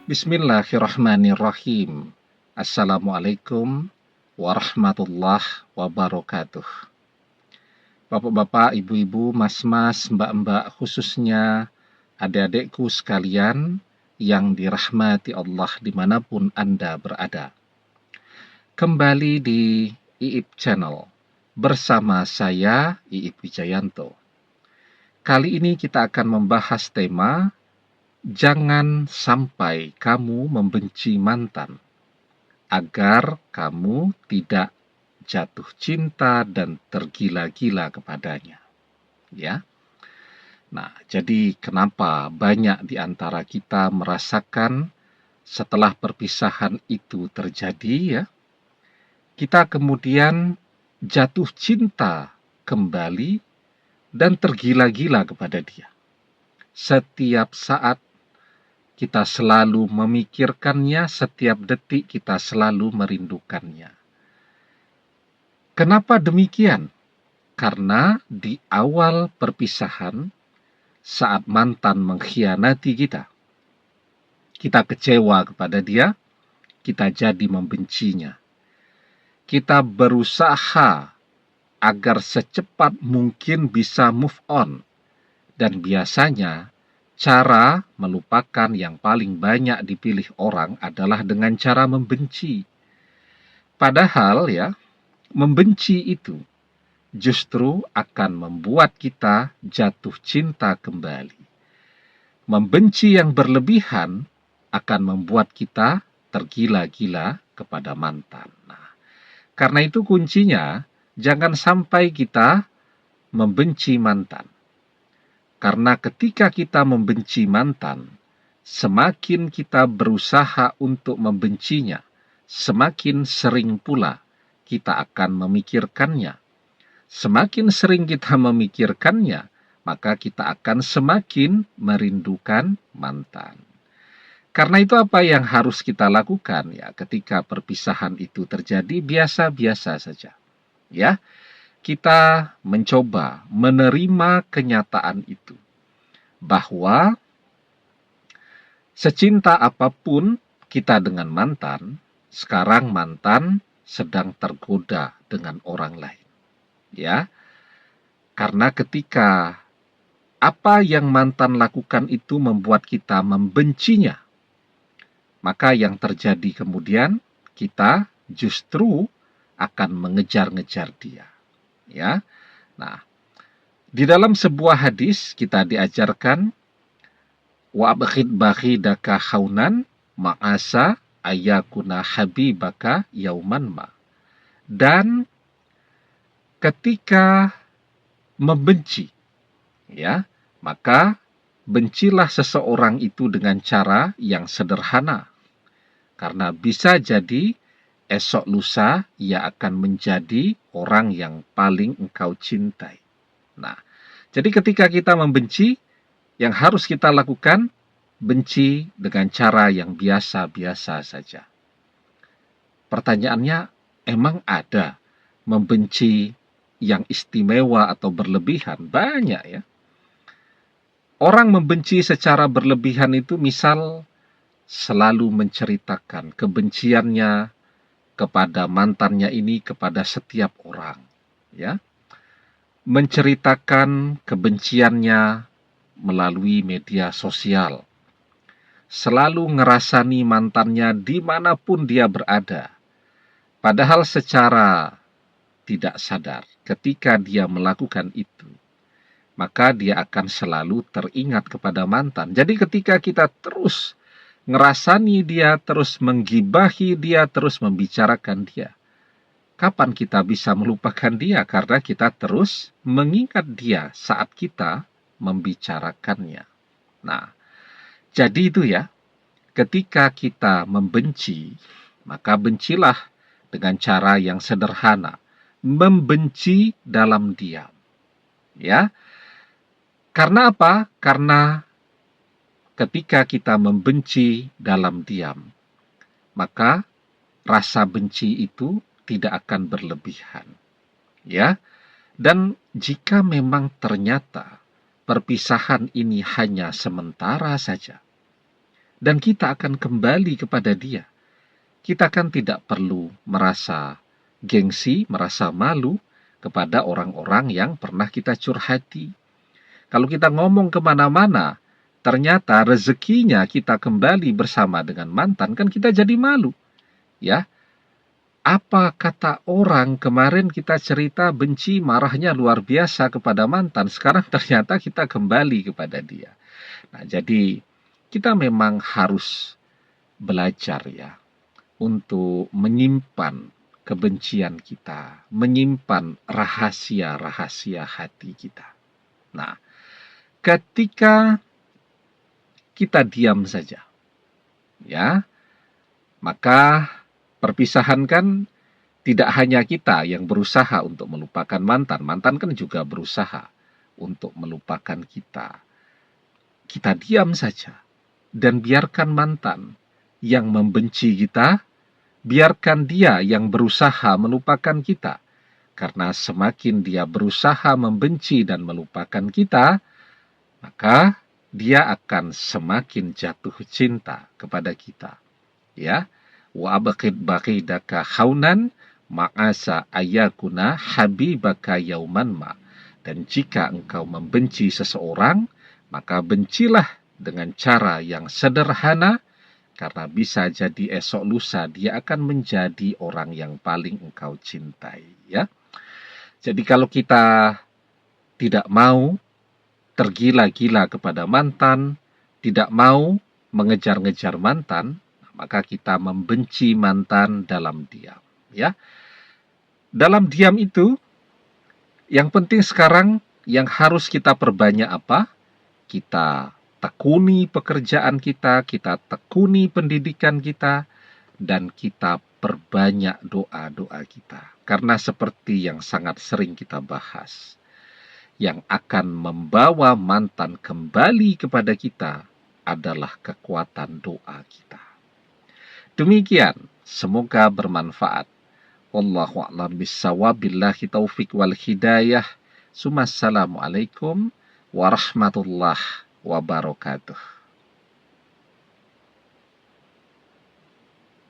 Bismillahirrahmanirrahim. Assalamualaikum warahmatullahi wabarakatuh. Bapak-bapak, ibu-ibu, mas-mas, mbak-mbak, khususnya adik-adikku sekalian yang dirahmati Allah dimanapun Anda berada. Kembali di IIP Channel bersama saya, IIP Wijayanto. Kali ini kita akan membahas tema jangan sampai kamu membenci mantan, agar kamu tidak jatuh cinta dan tergila-gila kepadanya. Ya. Nah, jadi kenapa banyak di antara kita merasakan setelah perpisahan itu terjadi ya, kita kemudian jatuh cinta kembali dan tergila-gila kepada dia. Setiap saat kita selalu memikirkannya, setiap detik kita selalu merindukannya. Kenapa demikian? Karena di awal perpisahan, saat mantan mengkhianati kita kecewa kepada dia, kita jadi membencinya. Kita berusaha agar secepat mungkin bisa move on. Dan biasanya cara melupakan yang paling banyak dipilih orang adalah dengan cara membenci. Padahal ya, membenci itu justru akan membuat kita jatuh cinta kembali. Membenci yang berlebihan akan membuat kita tergila-gila kepada mantan. Nah, karena itu kuncinya, jangan sampai kita membenci mantan. Karena ketika kita membenci mantan, semakin kita berusaha untuk membencinya, semakin sering pula kita akan memikirkannya. Semakin sering kita memikirkannya, maka kita akan semakin merindukan mantan. Karena itu apa yang harus kita lakukan ya ketika perpisahan itu terjadi? Biasa-biasa saja. Ya. Kita mencoba menerima kenyataan itu, bahwa secinta apapun kita dengan mantan, sekarang mantan sedang tergoda dengan orang lain. Ya, karena ketika apa yang mantan lakukan itu membuat kita membencinya, maka yang terjadi kemudian kita justru akan mengejar-ngejar dia. Ya, nah, di dalam sebuah hadis kita diajarkan wa abghid baghidaka khaunan ma'asa ayakuna habibaka yauman ma. Dan ketika membenci, ya, maka bencilah seseorang itu dengan cara yang sederhana, karena bisa jadi esok lusa ia akan menjadi orang yang paling engkau cintai. Nah, jadi ketika kita membenci, yang harus kita lakukan, benci dengan cara yang biasa-biasa saja. Pertanyaannya, emang ada membenci yang istimewa atau berlebihan? Banyak ya. Orang membenci secara berlebihan itu misal selalu menceritakan kebenciannya kepada mantannya ini kepada setiap orang, ya. Menceritakan kebenciannya melalui media sosial. Selalu ngerasani mantannya dimanapun dia berada. Padahal secara tidak sadar, ketika dia melakukan itu, maka dia akan selalu teringat kepada mantan. Jadi ketika kita terus ngerasani dia, terus menggibahi dia, terus membicarakan dia, kapan kita bisa melupakan dia? Karena kita terus mengingat dia saat kita membicarakannya. Nah, jadi itu ya, ketika kita membenci, maka bencilah dengan cara yang sederhana. Membenci dalam diam. Ya. Karena apa? Karena ketika kita membenci dalam diam, maka rasa benci itu tidak akan berlebihan. Ya. Dan jika memang ternyata perpisahan ini hanya sementara saja, dan kita akan kembali kepada dia. Kita kan tidak perlu merasa gengsi, merasa malu kepada orang-orang yang pernah kita curhati. Kalau kita ngomong kemana-mana, ternyata rezekinya kita kembali bersama dengan mantan, kan kita jadi malu. Ya, apa kata orang kemarin kita cerita benci, marahnya luar biasa kepada mantan, sekarang ternyata kita kembali kepada dia. Nah, jadi kita memang harus belajar ya untuk menyimpan kebencian kita, menyimpan rahasia-rahasia hati kita. Nah, ketika kita diam saja, ya, maka perpisahan kan tidak hanya kita yang berusaha untuk melupakan mantan. Mantan kan juga berusaha untuk melupakan kita. Kita diam saja dan biarkan mantan yang membenci kita, biarkan dia yang berusaha melupakan kita. Karena semakin dia berusaha membenci dan melupakan kita, maka dia akan semakin jatuh cinta kepada kita. Ya, wa abqid baqidaka khaunan ma'asa ayakuna habibaka yauman ma. Dan jika engkau membenci seseorang, maka bencilah dengan cara yang sederhana, karena bisa jadi esok lusa dia akan menjadi orang yang paling engkau cintai. Ya, jadi kalau kita tidak mau tergila-gila kepada mantan, tidak mau mengejar-ngejar mantan, maka kita membenci mantan dalam diam. Ya, dalam diam itu, yang penting sekarang yang harus kita perbanyak apa? Kita tekuni pekerjaan kita tekuni pendidikan kita, dan kita perbanyak doa-doa kita. Karena seperti yang sangat sering kita bahas, yang akan membawa mantan kembali kepada kita adalah kekuatan doa kita. Demikian, semoga bermanfaat. Wallahu a'lam bishawab, billahi taufik wal hidayah. Assalamualaikum warahmatullahi wabarakatuh.